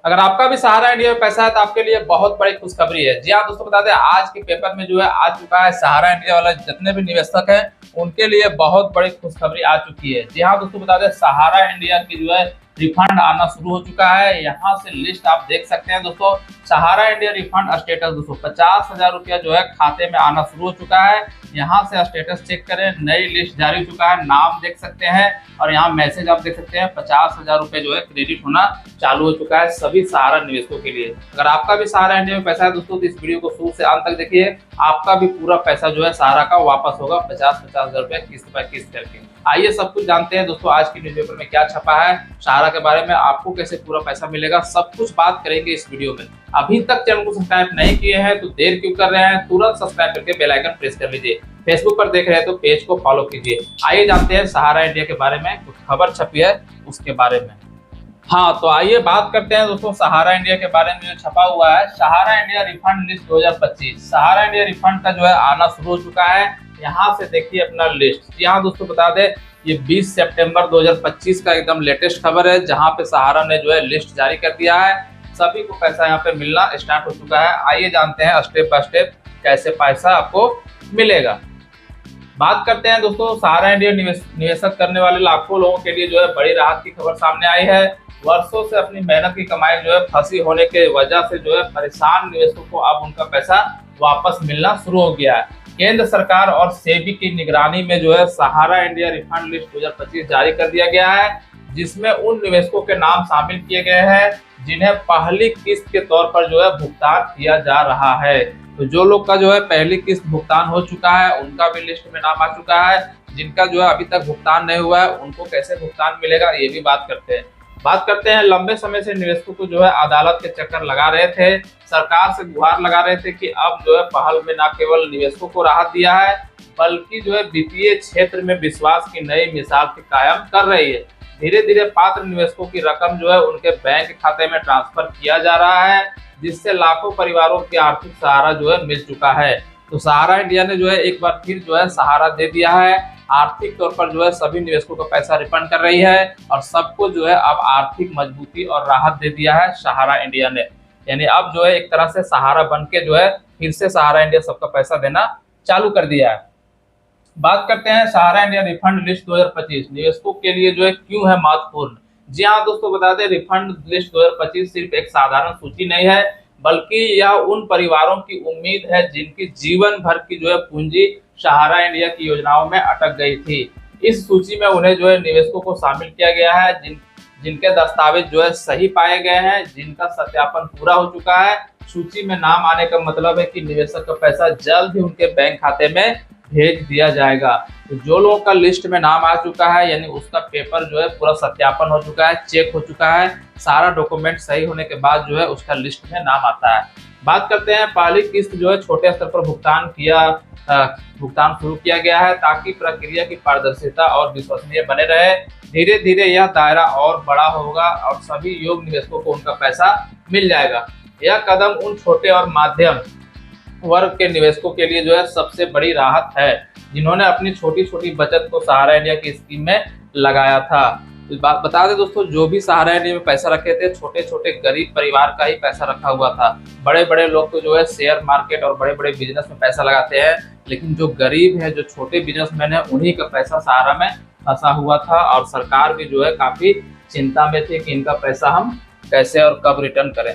अगर आपका भी सहारा इंडिया में पैसा है तो आपके लिए बहुत बड़ी खुशखबरी है। जी हाँ दोस्तों, बता दें आज के पेपर में जो है आ चुका है सहारा इंडिया वाला जितने भी निवेशक हैं उनके लिए बहुत बड़ी खुशखबरी आ चुकी है। जी हाँ दोस्तों, बता दें सहारा इंडिया की जो है रिफंड आना शुरू हो चुका है। यहाँ से लिस्ट आप देख सकते हैं दोस्तों। सहारा इंडिया रिफंड स्टेटस दोस्तों 50,000 रुपया जो है खाते में आना शुरू हो चुका है। यहाँ से स्टेटस चेक करें, नई लिस्ट जारी हो चुका है, नाम देख सकते हैं और यहाँ मैसेज आप देख सकते हैं 50,000 रुपये जो है क्रेडिट होना चालू हो चुका है सभी सहारा निवेशकों के लिए। अगर आपका भी सहारा इंडिया में पैसा है दोस्तों तो इस वीडियो को शुरू से अंत तक देखिए, आपका भी पूरा पैसा जो है सहारा का वापस होगा 50,000 रुपये किस्त पर किस्त करके। आइए सब कुछ जानते हैं दोस्तों आज की न्यूज़पेपर में क्या छपा है सहारा के बारे में, आपको कैसे पूरा पैसा मिलेगा, सब कुछ बात करेंगे इस वीडियो में। अभी तक चैनल को सब्सक्राइब नहीं किए हैं तो देर क्यों कर रहे हैं, तुरंत सब्सक्राइब करके बेल आइकन प्रेस कर लीजिए। फेसबुक पर देख रहे हैं तो पेज को फॉलो कीजिए। आइए जानते हैं सहारा इंडिया के बारे में, कुछ खबर छपी है उसके बारे में। हाँ तो आइए बात करते हैं दोस्तों सहारा इंडिया के बारे में जो छपा हुआ है, सहारा इंडिया रिफंड लिस्ट 2025। सहारा इंडिया रिफंड का जो है आना शुरू हो चुका है। यहाँ से देखिए अपना लिस्ट। यहाँ दोस्तों बता दें ये 20 सितंबर 2025 का एकदम लेटेस्ट खबर है, जहाँ पे सहारा ने जो है लिस्ट जारी कर दिया है। सभी को पैसा यहाँ पे मिलना स्टार्ट हो चुका है। आइए जानते हैं स्टेप बाय स्टेप कैसे पैसा आपको मिलेगा। बात करते हैं दोस्तों सहारा इंडिया निवेशक करने वाले लाखों लोगों के लिए जो है बड़ी राहत की खबर सामने आई है। वर्षों से अपनी मेहनत की कमाई जो है फंसी होने के वजह से जो है परेशान निवेशकों को अब उनका पैसा वापस मिलना शुरू हो गया है। केंद्र सरकार और सेबी की निगरानी में जो है सहारा इंडिया रिफंड लिस्ट 2025 जारी कर दिया गया है, जिसमें उन निवेशकों के नाम शामिल किए गए हैं जिन्हें पहली किस्त के तौर पर जो है भुगतान किया जा रहा है। तो जो लोग का जो है पहली किस्त भुगतान हो चुका है उनका भी लिस्ट में नाम आ चुका है। जिनका जो है अभी तक भुगतान नहीं हुआ है उनको कैसे भुगतान मिलेगा ये भी बात करते हैं। बात करते हैं लंबे समय से निवेशकों को जो है अदालत के चक्कर लगा रहे थे, सरकार से गुहार लगा रहे थे कि अब जो है पहल में न केवल निवेशकों को राहत दिया है बल्कि जो है वित्तीय क्षेत्र में विश्वास की नई मिसाल की कायम कर रही है। धीरे धीरे पात्र निवेशकों की रकम जो है उनके बैंक खाते में ट्रांसफर किया जा रहा है, जिससे लाखों परिवारों की आर्थिक सहारा जो है मिल चुका है। तो सहारा इंडिया ने जो है एक बार फिर जो है सहारा दे दिया है, आर्थिक तौर पर जो है सभी निवेशकों का पैसा रिफंड कर रही है और सबको जो है अब आर्थिक मजबूती और राहत दे दिया है सहारा इंडिया ने। यानी अब जो है एक तरह से सहारा बन के जो है फिर से सहारा इंडिया सबका पैसा देना चालू कर दिया है। बात करते हैं सहारा इंडिया रिफंड लिस्ट 2025 निवेशकों के लिए जो है क्यों है महत्वपूर्ण। जी हाँ दोस्तों, बता दें रिफंड लिस्ट 2025 सिर्फ एक साधारण सूची नहीं है बल्कि यह उन परिवारों की उम्मीद है जिनकी जीवन भर की जो है पूंजी सहारा इंडिया की योजनाओं में अटक गई थी। इस सूची में उन्हें जो है निवेशकों को शामिल किया गया है जिनके दस्तावेज जो है सही पाए गए हैं, जिनका सत्यापन पूरा हो चुका है। सूची में नाम आने का मतलब है कि निवेशक का पैसा जल्द ही उनके बैंक खाते में भेज दिया जाएगा। तो जो लोगों का लिस्ट में नाम आ चुका है यानी उसका पेपर जो है पूरा सत्यापन हो चुका है, चेक हो चुका है, सारा डॉक्यूमेंट सही होने के बाद जो है उसका लिस्ट में नाम आता है। बात करते हैं पहली किस्त जो है छोटे स्तर पर भुगतान शुरू किया गया है ताकि प्रक्रिया की पारदर्शिता और विश्वसनीय बने रहे। धीरे धीरे यह दायरा और बड़ा होगा और सभी योग्य निवेशकों को उनका पैसा मिल जाएगा। यह कदम उन छोटे और माध्यम वर्ग के निवेशकों के लिए जो है सबसे बड़ी राहत है जिन्होंने अपनी छोटी छोटी बचत को सहारा इंडिया की स्कीम में लगाया था। तो बात बता दें दोस्तों, जो भी सहारा इंडिया में पैसा रखे थे छोटे छोटे गरीब परिवार का ही पैसा रखा हुआ था। बड़े बड़े लोग तो जो है शेयर मार्केट और बड़े बड़े बिजनेस में पैसा लगाते हैं, लेकिन जो गरीब है जो छोटे बिजनेसमैन है उन्हीं का पैसा सहारा में फंसा हुआ था और सरकार भी जो है काफी चिंता में थी कि इनका पैसा हम कैसे और कब रिटर्न करें।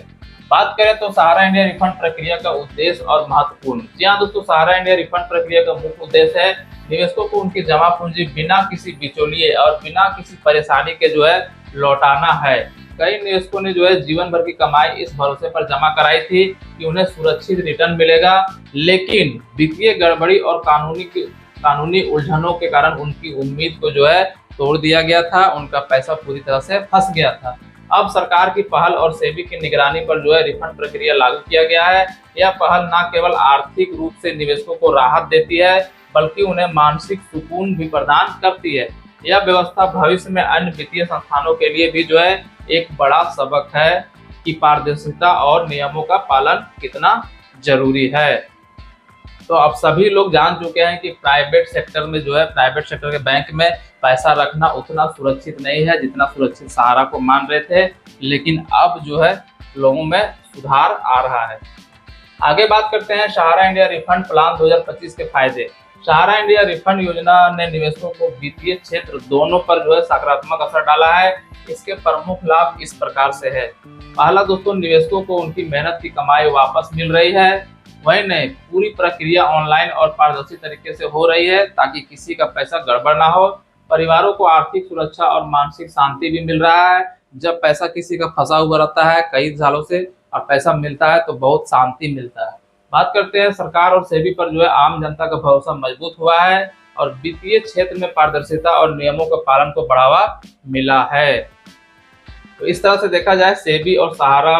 बात करें तो सहारा इंडिया रिफंड प्रक्रिया का उद्देश्य और महत्वपूर्ण। जी हाँ दोस्तों, सहारा इंडिया रिफंड प्रक्रिया का मुख्य उद्देश्य है निवेशकों को उनकी जमा पूंजी बिना किसी बिचौलिए और बिना किसी परेशानी के जो है लौटाना है। कई निवेशकों ने जो है जीवन भर की कमाई इस भरोसे पर जमा कराई थी कि उन्हें सुरक्षित रिटर्न मिलेगा, लेकिन वित्तीय गड़बड़ी और कानूनी उलझनों के कारण उनकी उम्मीद को जो है तोड़ दिया गया था, उनका पैसा पूरी तरह से फंस गया था। अब सरकार की पहल और सेबी की निगरानी पर जो है रिफंड प्रक्रिया लागू किया गया है। यह पहल न केवल आर्थिक रूप से निवेशकों को राहत देती है बल्कि उन्हें मानसिक सुकून भी प्रदान करती है। यह व्यवस्था भविष्य में अन्य वित्तीय संस्थानों के लिए भी जो है एक बड़ा सबक है कि पारदर्शिता और नियमों का पालन कितना जरूरी है। तो अब सभी लोग जान चुके हैं कि प्राइवेट सेक्टर में जो है प्राइवेट सेक्टर के बैंक में पैसा रखना उतना सुरक्षित नहीं है जितना सुरक्षित सहारा को मान रहे थे, लेकिन अब जो है लोगों में सुधार आ रहा है। आगे बात करते हैं सहारा इंडिया रिफंड प्लान 2025 के फायदे। सहारा इंडिया रिफंड योजना ने निवेशकों को वित्तीय क्षेत्र दोनों पर जो है सकारात्मक असर डाला है। इसके प्रमुख लाभ इस प्रकार से है। पहला दोस्तों, निवेशकों को उनकी मेहनत की कमाई वापस मिल रही है। वही नहीं, पूरी प्रक्रिया ऑनलाइन और पारदर्शी तरीके से हो रही है ताकि किसी का पैसा गड़बड़ ना हो। परिवारों को आर्थिक सुरक्षा और मानसिक शांति भी मिल रहा है। जब पैसा किसी का फंसा हुआ रहता है कई सालों से और पैसा मिलता है तो बहुत शांति मिलता है। बात करते हैं सरकार और सेबी पर जो है आम जनता का भरोसा मजबूत हुआ है और वित्तीय क्षेत्र में पारदर्शिता और नियमों के पालन को बढ़ावा मिला है। तो इस तरह से देखा जाए सेबी और सहारा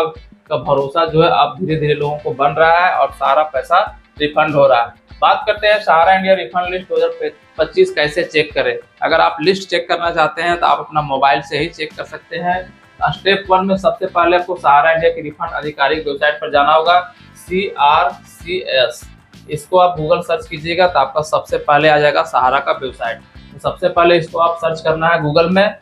का भरोसा जो है अब धीरे धीरे लोगों को बन रहा है और सारा पैसा रिफंड हो रहा है। बात करते हैं सहारा इंडिया रिफंड लिस्ट 2025 कैसे चेक करें। अगर आप लिस्ट चेक करना चाहते हैं तो आप अपना मोबाइल से ही चेक कर सकते हैं। स्टेप 1 में सबसे पहले आपको सहारा इंडिया की रिफंड आधिकारिक वेबसाइट पर जाना होगा, CRCS। इसको आप गूगल सर्च कीजिएगा तो आपका सबसे पहले आ जाएगा सहारा का वेबसाइट। तो सबसे पहले इसको आप सर्च करना है गूगल में।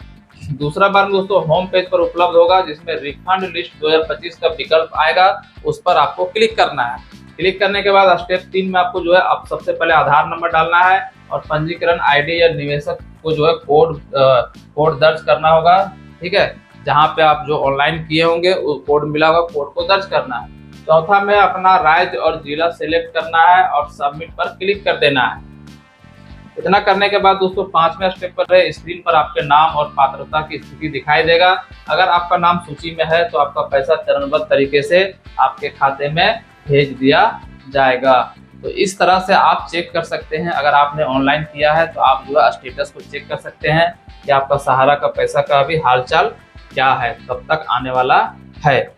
दूसरा बार दोस्तों होम पेज पर उपलब्ध होगा जिसमें रिफंड लिस्ट 2025 का विकल्प आएगा, उस पर आपको क्लिक करना है। क्लिक करने के बाद स्टेप 3 में आपको जो है अब सबसे पहले आधार नंबर डालना है और पंजीकरण आईडी या निवेशक को जो है कोड दर्ज करना होगा। ठीक है, जहाँ पे आप जो ऑनलाइन किए होंगे वो कोड मिला होगा, कोड को दर्ज करना है। चौथा में अपना राज्य और जिला सेलेक्ट करना है और सबमिट पर क्लिक कर देना है। इतना करने के बाद दोस्तों 5वें स्टेप पर स्क्रीन पर आपके नाम और पात्रता की स्थिति दिखाई देगा। अगर आपका नाम सूची में है तो आपका पैसा चरणबद्ध तरीके से आपके खाते में भेज दिया जाएगा। तो इस तरह से आप चेक कर सकते हैं। अगर आपने ऑनलाइन किया है तो आप जो है स्टेटस को चेक कर सकते हैं कि आपका सहारा का पैसा का अभी हालचाल क्या है, कब तक आने वाला है।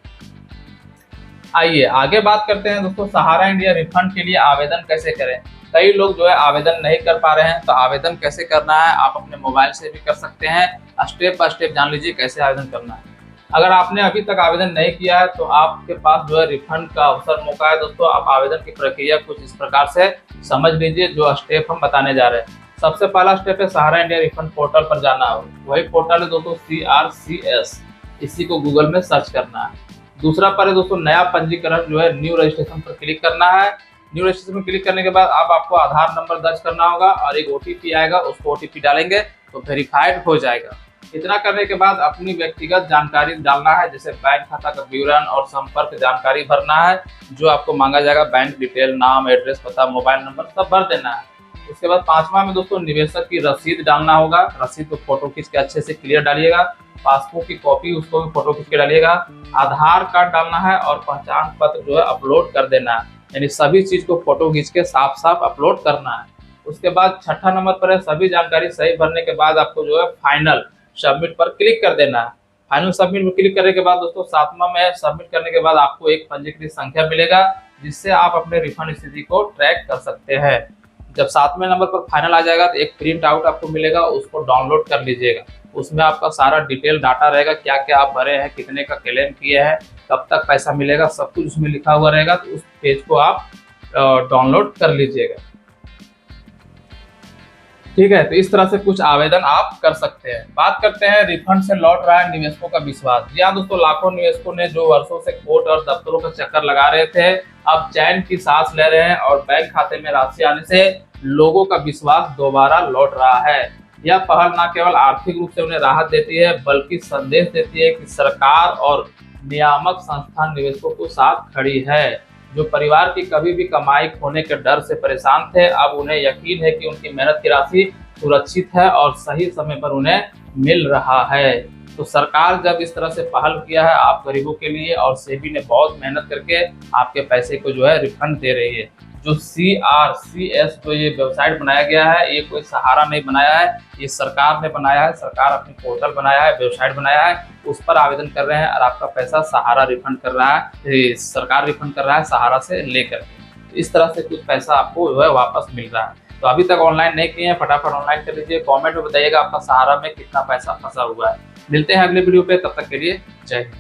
आइए आगे बात करते हैं दोस्तों सहारा इंडिया रिफंड के लिए आवेदन कैसे करें। कई लोग जो है आवेदन नहीं कर पा रहे हैं, तो आवेदन कैसे करना है आप अपने मोबाइल से भी कर सकते हैं। स्टेप बाय स्टेप जान लीजिए कैसे आवेदन करना है। अगर आपने अभी तक आवेदन नहीं किया है तो आपके पास जो है रिफंड का अवसर मौका है दोस्तों। आप आवेदन की प्रक्रिया कुछ इस प्रकार से समझ लीजिए जो स्टेप हम बताने जा रहे हैं। सबसे पहला स्टेप है सहारा इंडिया रिफंड पोर्टल पर जाना हो। वही पोर्टल है दोस्तों CRCS, इसी को गूगल में सर्च करना है। दूसरा पर है दोस्तों नया पंजीकरण जो है न्यू रजिस्ट्रेशन पर क्लिक करना है। न्यू रजिस्ट्रेशन में क्लिक करने के बाद आपको आधार नंबर दर्ज करना होगा और एक OTP आएगा, उसको OTP डालेंगे तो वेरीफाइड हो जाएगा। इतना करने के बाद अपनी व्यक्तिगत जानकारी डालना है, जैसे बैंक खाता का विवरण और संपर्क जानकारी भरना है जो आपको मांगा जाएगा। बैंक डिटेल, नाम, एड्रेस, पता, मोबाइल नंबर सब भर देना है। उसके बाद 5वां में दोस्तों निवेशक की रसीद डालना होगा। रसीद को फोटो खींच के अच्छे से क्लियर डालिएगा। पासबुक की कॉपी उसको भी फोटो खींच के डालिएगा। आधार कार्ड डालना है और पहचान पत्र जो है अपलोड कर देना है, यानी सभी चीज को फोटो खींच के साफ साफ अपलोड करना है। उसके बाद 6ठा नंबर पर है सभी जानकारी सही भरने के बाद आपको जो है फाइनल सबमिट पर क्लिक कर देना है। फाइनल सबमिट में क्लिक करने के बाद दोस्तों 7वां में सबमिट करने के बाद आपको एक पंजीकृत संख्या मिलेगा जिससे आप अपने रिफंड स्थिति को ट्रैक कर सकते हैं। जब 7वें नंबर पर फाइनल आ जाएगा तो एक प्रिंट आउट आपको मिलेगा, उसको डाउनलोड कर लीजिएगा। उसमें आपका सारा डिटेल डाटा रहेगा, क्या क्या आप भरे हैं, कितने का क्लेम किए हैं, कब तक पैसा मिलेगा, सब कुछ उसमें लिखा हुआ रहेगा। तो उस पेज को आप डाउनलोड कर लीजिएगा। ठीक है, तो इस तरह से कुछ आवेदन आप कर सकते हैं। बात करते हैं रिफंड से लौट रहा है निवेशकों का विश्वास। जी हाँ दोस्तों, लाखों निवेशकों ने जो वर्षों से कोर्ट और दफ्तरों का चक्कर लगा रहे थे अब चैन की सांस ले रहे हैं और बैंक खाते में राशि आने से लोगों का विश्वास दोबारा लौट रहा है। यह पहल न केवल आर्थिक रूप से उन्हें राहत देती है बल्कि संदेश देती है कि सरकार और नियामक संस्थान निवेशकों को साथ खड़ी है। जो परिवार की कभी भी कमाई खोने के डर से परेशान थे, अब उन्हें यकीन है कि उनकी मेहनत की राशि सुरक्षित है और सही समय पर उन्हें मिल रहा है। तो सरकार जब इस तरह से पहल किया है आप गरीबों के लिए और सेबी ने बहुत मेहनत करके आपके पैसे को जो है रिफंड दे रही है। जो CRCS जो ये वेबसाइट बनाया गया है ये कोई सहारा नहीं बनाया है, ये सरकार ने बनाया है। सरकार अपनी पोर्टल बनाया है, वेबसाइट बनाया है, उस पर आवेदन कर रहे हैं और आपका पैसा सहारा रिफंड कर रहा है, सरकार रिफंड कर रहा है सहारा से लेकर। इस तरह से कुछ पैसा आपको जो है वापस मिल रहा है। तो अभी तक ऑनलाइन नहीं किए हैं फटाफट ऑनलाइन कर लीजिए। कमेंट में बताइएगा आपका सहारा में कितना पैसा फंसा हुआ है। मिलते हैं अगले वीडियो पे, तब तक के लिए जय हिंद।